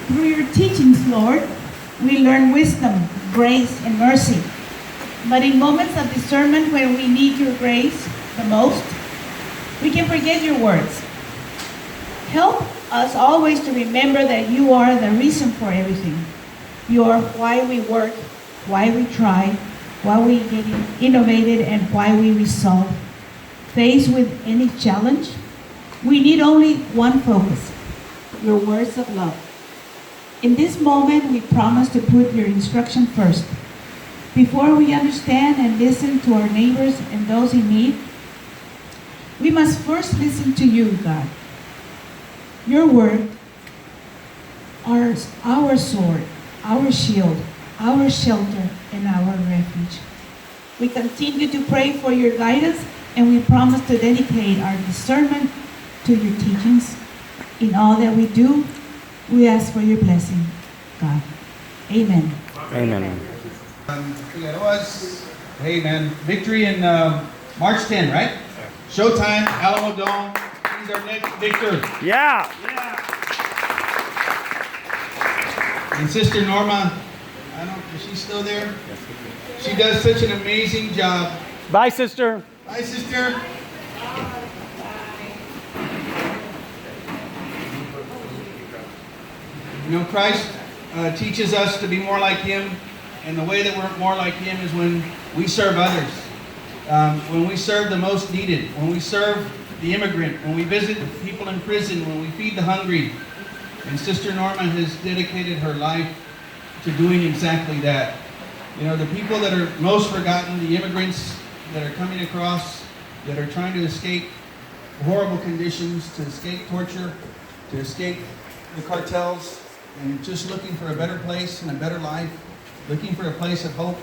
Through your teachings, Lord, we learn wisdom, grace, and mercy. But in moments of discernment where we need your grace the most, we can forget your words. Help us always to remember that you are the reason for everything. You are why we work, why we try, why we get innovated, and why we resolve. Faced with any challenge, we need only one focus, your words of love. In this moment, we promise to put your instruction first. Before we understand and listen to our neighbors and those in need, we must first listen to you, God. Your word are our sword, our shield, our shelter, and our refuge. We continue to pray for your guidance, and we promise to dedicate our discernment to your teachings. In all that we do, we ask for your blessing, God. Amen. Amen. Hey, man. Victory in March 10, right? Showtime, Alamo Dome. He's our next victor. Yeah. And Sister Norma, is she still there? She does such an amazing job. Bye, sister. Bye, sister. You know, Christ teaches us to be more like Him, and the way that we're more like Him is when we serve others, when we serve the most needed, when we serve the immigrant, when we visit people in prison, when we feed the hungry. And Sister Norma has dedicated her life to doing exactly that. You know, the people that are most forgotten, the immigrants that are coming across, that are trying to escape horrible conditions, to escape torture, to escape the cartels, and just looking for a better place and a better life, looking for a place of hope.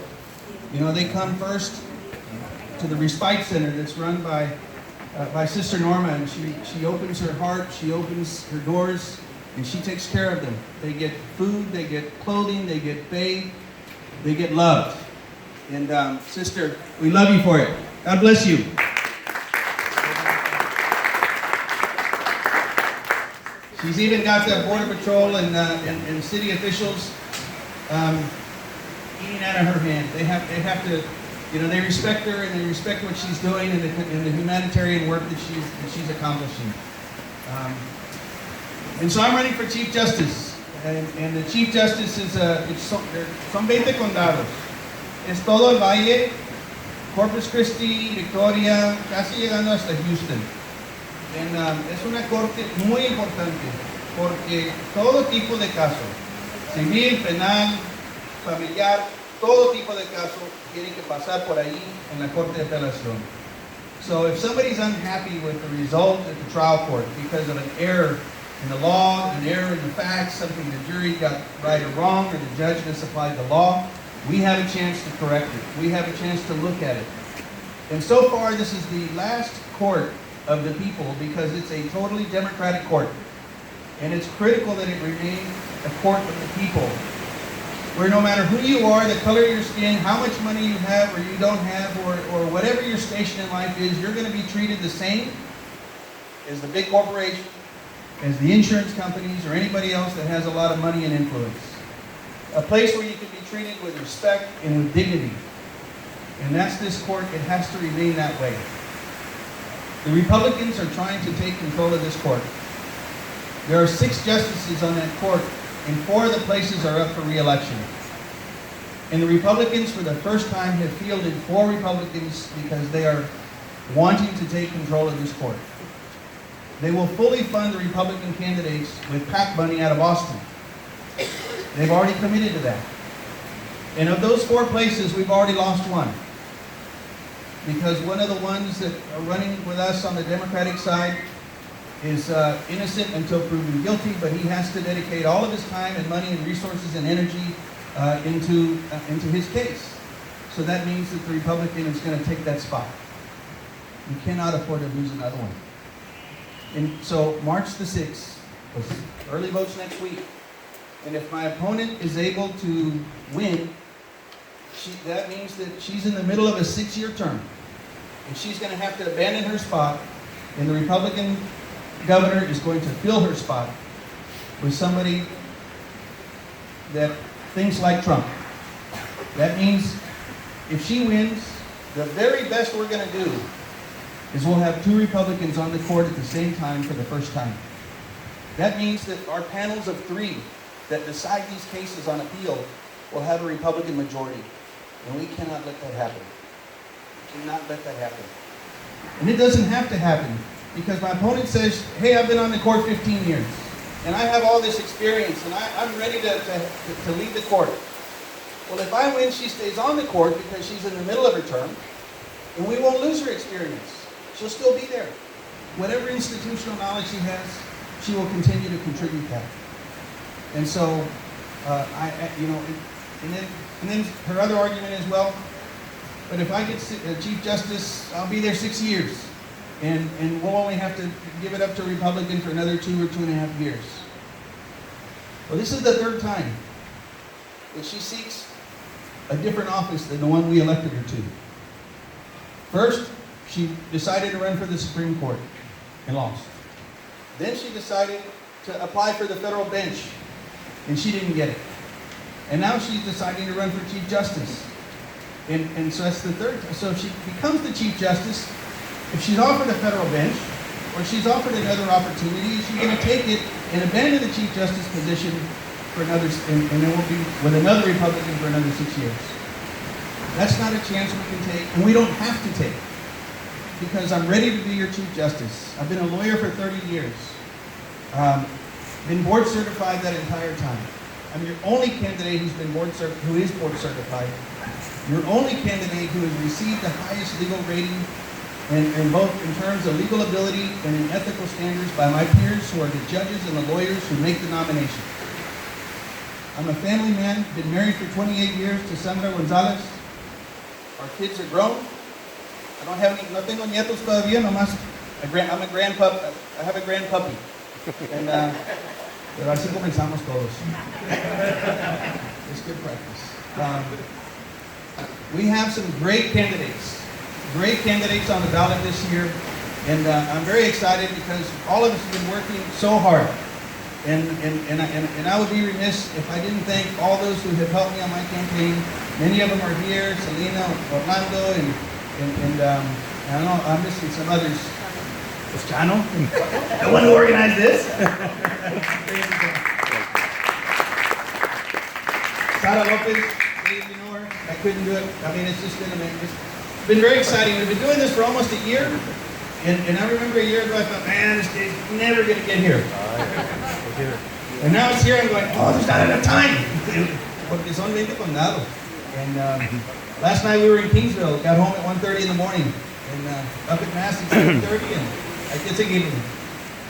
You know, they come first to the Respite Center that's run by Sister Norma, and she opens her heart, she opens her doors, and she takes care of them. They get food, they get clothing, they get bathed, they get loved. And Sister, we love you for it. God bless you. She's even got the Border Patrol and city officials eating out of her hand. They have to, you know, they respect her and they respect what she's doing and the humanitarian work that she's accomplishing. And so I'm running for Chief Justice, and the Chief Justice is son 20 condados. Es todo el valle, Corpus Christi, Victoria, casi llegando hasta Houston. Es una corte muy importante porque todo tipo de caso, civil, penal, familiar, todo tipo de caso tiene que pasar por ahí en la corte de apelación. So if somebody's unhappy with the result at the trial court because of an error in the law, an error in the facts, something the jury got right or wrong, or the judge misapplied the law, we have a chance to correct it. We have a chance to look at it. And so far, this is the last court of the people because it's a totally democratic court. And it's critical that it remain a court of the people, where no matter who you are, the color of your skin, how much money you have or you don't have, or whatever your station in life is, you're going to be treated the same as the big corporation, as the insurance companies, or anybody else that has a lot of money and influence. A place where you can be treated with respect and with dignity. And that's this court. It has to remain that way. The Republicans are trying to take control of this court. There are 6 justices on that court, and 4 of the places are up for re-election. And the Republicans, for the first time, have fielded 4 Republicans because they are wanting to take control of this court. They will fully fund the Republican candidates with PAC money out of Austin. They've already committed to that. And of those 4 places, we've already lost 1. Because one of the ones that are running with us on the Democratic side is innocent until proven guilty, but he has to dedicate all of his time and money and resources and energy into his case. So that means that the Republican is going to take that spot. You cannot afford to lose another one. And so March the 6th, early votes next week. And if my opponent is able to win, that means that she's in the middle of a 6-year term. And she's going to have to abandon her spot, and the Republican governor is going to fill her spot. with somebody that thinks like Trump. That means if she wins, the very best we're going to do is we'll have 2 Republicans on the court at the same time for the first time. That means that our panels of 3 that decide these cases on appeal will have a Republican majority. And we cannot let that happen. We cannot let that happen. And it doesn't have to happen because my opponent says, hey, I've been on the court 15 years and I have all this experience and I'm ready to lead the court. Well, if I win, she stays on the court because she's in the middle of her term and we won't lose her experience. She'll still be there. Whatever institutional knowledge she has, she will continue to contribute that. And so, and then her other argument is, well, but if I get Chief Justice, I'll be there 6 years. And we'll only have to give it up to a Republican for another 2 or 2.5 years. Well, this is the 3rd time that she seeks a different office than the one we elected her to. First, she decided to run for the Supreme Court and lost. Then she decided to apply for the federal bench, and she didn't get it. And now she's deciding to run for Chief Justice. And so that's the 3rd time. So if she becomes the Chief Justice, if she's offered a federal bench, or she's offered another opportunity, she's going to take it and abandon the Chief Justice position for another, and then we'll be with another Republican for another 6 years. That's not a chance we can take, and we don't have to take, because I'm ready to be your Chief Justice. I've been a lawyer for 30 years. Been board certified that entire time. I'm your only candidate who is board certified. Your only candidate who has received the highest legal rating and both in terms of legal ability and in ethical standards by my peers who are the judges and the lawyers who make the nomination. I'm a family man, been married for 28 years to Sandra Gonzalez. Our kids are grown. I don't have any, no tengo nietos todavía, nomás, I'm a grandpup, I have a grandpuppy. And, pero así comenzamos todos. It's good practice. We have some great candidates on the ballot this year, and I'm very excited because all of us have been working so hard. And I would be remiss if I didn't thank all those who have helped me on my campaign. Many of them are here, Selena, Orlando, and I don't know, I'm missing some others. Was Chano, the one who organized this? Sara Lopez, you know her, I couldn't do it. I mean, it's just been amazing. It's been very exciting. We've been doing this for almost a year. And I remember a year ago, I thought, man, this day's never going to get here. And now it's here, I'm going, oh, there's not enough time. Porque son 20 condados. And last night we were in Kingsville, got home at 1:30 in the morning. And up at Mass at 7:30, and I guess I gave it.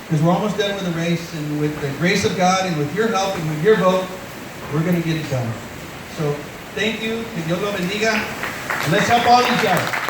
Because we're almost done with the race, and with the grace of God, and with your help, and with your vote, we're going to get it done. So thank you, que Dios lo bendiga, and let's help all each other.